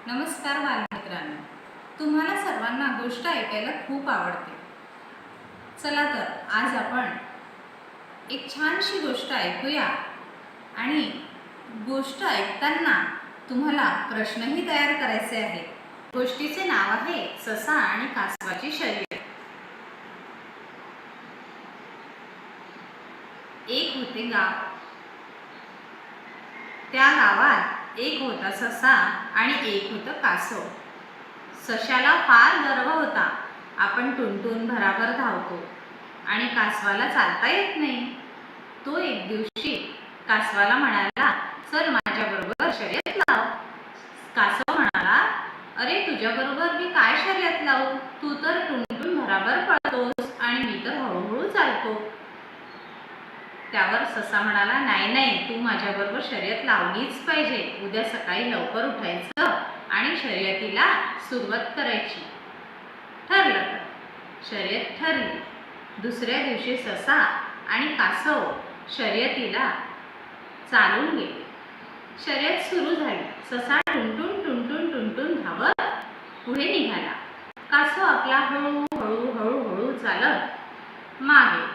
नमस्कार बालमित्रांनो, तुम्हाला सर्वांना गोष्ट ऐकायला खूप आवडते. चला तर आज आपण एक छानशी गोष्ट ऐकूया आणि गोष्ट ऐकताना तुम्हाला प्रश्नही तयार करायचे आहेत. गोष्टीचे नाव आहे ससा आणि कासवाची शर्यत. एक होते गाव. त्या गावात एक होता ससा आणि एक होतं कासव. सशाला फार गर्व होता. आपण टुनटुन भराभर धावतो आणि कासवाला चालता येत नाही. तो एक दिवशी कासवाला म्हणाला, चल माझ्याबरोबर शर्यत लाव. कासव म्हणाला, अरे तुझ्याबरोबर मी काय शर्यत लावू? तू तर टुनटुन भराभर पळतोस आणि मी तर हळूहळू चालतो. त्यावर ससा म्हणाला, नाही नाही, तू माझ्याबरोबर शर्यत लावलीच पाहिजे. उद्या सकाळी लवकर उठायचं आणि शर्यतीला सुरुवात करायची. ठरलं तर शर्यत ठरली. दुसऱ्या दिवशी ससा आणि कासव शर्यतीला चालून गेले. शर्यत सुरू झाली. ससा टुनटुन टुनटुन टुनटुन धावत पुढे निघाला. कासव आपला हळूहळू हळूहळू चालत मागे.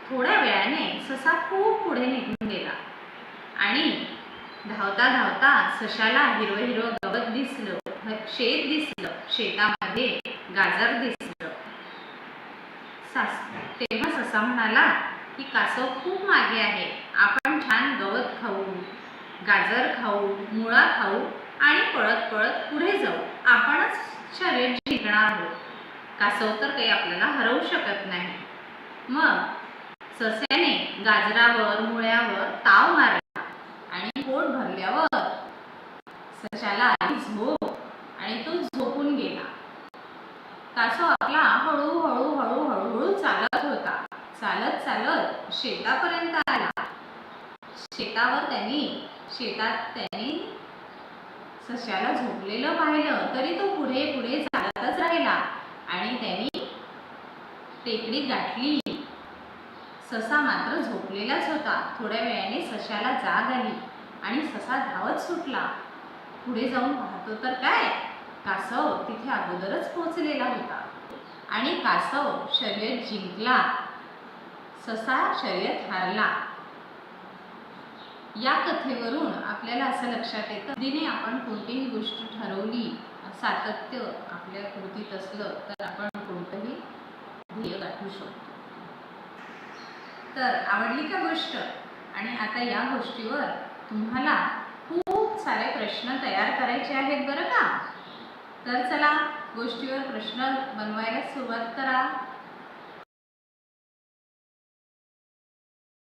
थोड्या वेळाने ससा खूप पुढे निघून गेला आणि धावता धावता सशाला हिरवं हिरवं गवत दिसलं, शेत दिसलं, शेतामध्ये गाजर दिसलं. तेव्हा ससा म्हणाला की कासव खूप मागे आहे. आपण छान गवत खाऊ, गाजर खाऊ, मुळा खाऊ आणि पळत पळत पुढे जाऊ. आपणच शर्यत जिंकणार आहोत. कासव तर काही आपल्याला हरवू शकत नाही. मग सस्याने गाजरावर मुळ्यावर ताव मारला आणि पोट भरल्यावर सशाला आली झोप आणि तो झोपून गेला. कासव आपला हळूहळू हळूहळू चालत होता. चालत चालत शेतापर्यंत आला. शेतात त्यांनी सशाला झोपलेलं पाहिलं, तरी तो पुढे पुढे चालतच राहिला आणि त्यांनी टेकडी गाठली. ससा मात्र झोपलेलाच होता. थोड्या वेळाने सशाला जाग आली आणि ससा धावत सुटला. पुढे जाऊन पाहतो तर काय, कासव तिथे अगोदरच पोहोचलेला होता आणि कासव शर्यत जिंकला. ससा शर्यत हारला. या कथेवरून आपल्याला असं लक्षात येतं, पद्धतीने आपण कोणतीही गोष्ट ठरवली, सातत्य आपल्या कृतीत असलं तर आपण कोणतंही ध्येय गाठू शकतो. तर आवडली का गोष्ट? आणि आता या गोष्टीवर तुम्हाला खूप सारे प्रश्न तयार करायचे आहेत बरं का. तर चला गोष्टीवर प्रश्न बनवायला सुरुवात करा.